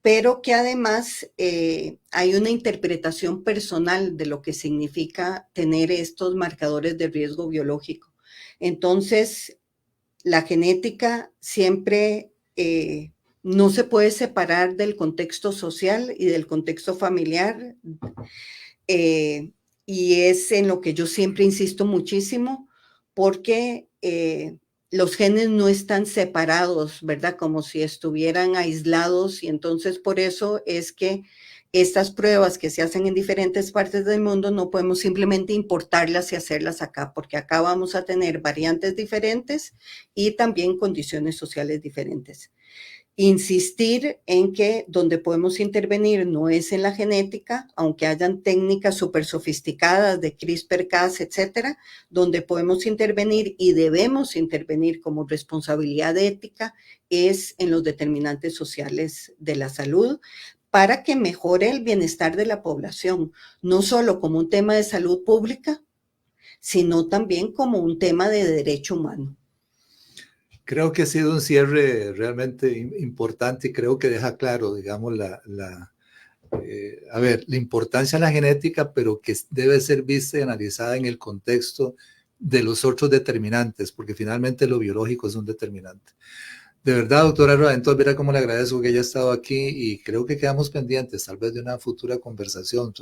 pero que además hay una interpretación personal de lo que significa tener estos marcadores de riesgo biológico. Entonces, la genética siempre no se puede separar del contexto social y del contexto familiar, y es en lo que yo siempre insisto muchísimo, porque los genes no están separados, ¿verdad? Como si estuvieran aislados, y entonces por eso es que estas pruebas que se hacen en diferentes partes del mundo no podemos simplemente importarlas y hacerlas acá, porque acá vamos a tener variantes diferentes y también condiciones sociales diferentes. Insistir en que donde podemos intervenir no es en la genética, aunque hayan técnicas súper sofisticadas de CRISPR-Cas, etcétera, donde podemos intervenir y debemos intervenir como responsabilidad ética es en los determinantes sociales de la salud, para que mejore el bienestar de la población, no solo como un tema de salud pública, sino también como un tema de derecho humano. Creo que ha sido un cierre realmente importante y creo que deja claro, digamos, la importancia de la genética, pero que debe ser vista y analizada en el contexto de los otros determinantes, porque finalmente lo biológico es un determinante. De verdad, doctora Raventós, verá cómo le agradezco que haya estado aquí y creo que quedamos pendientes tal vez de una futura conversación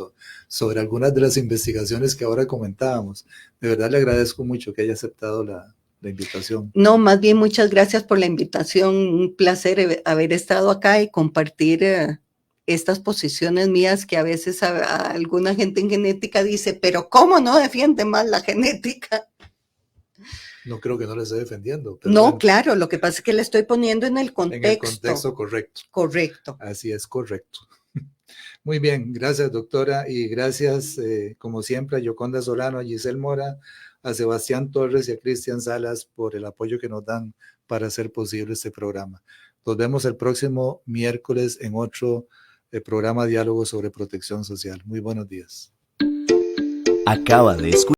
sobre algunas de las investigaciones que ahora comentábamos. De verdad le agradezco mucho que haya aceptado la invitación. No, más bien muchas gracias por la invitación. Un placer haber estado acá y compartir estas posiciones mías que a veces a alguna gente en genética dice, pero ¿cómo no defiende más la genética? No creo que no le esté defendiendo. Pero no, bueno, claro, lo que pasa es que le estoy poniendo en el contexto. En el contexto correcto. Correcto. Así es, correcto. Muy bien, gracias doctora y gracias como siempre a Yoconda Solano, a Giselle Mora, a Sebastián Torres y a Cristian Salas por el apoyo que nos dan para hacer posible este programa. Nos vemos el próximo miércoles en otro programa Diálogo sobre Protección Social. Muy buenos días. Acaba de escuchar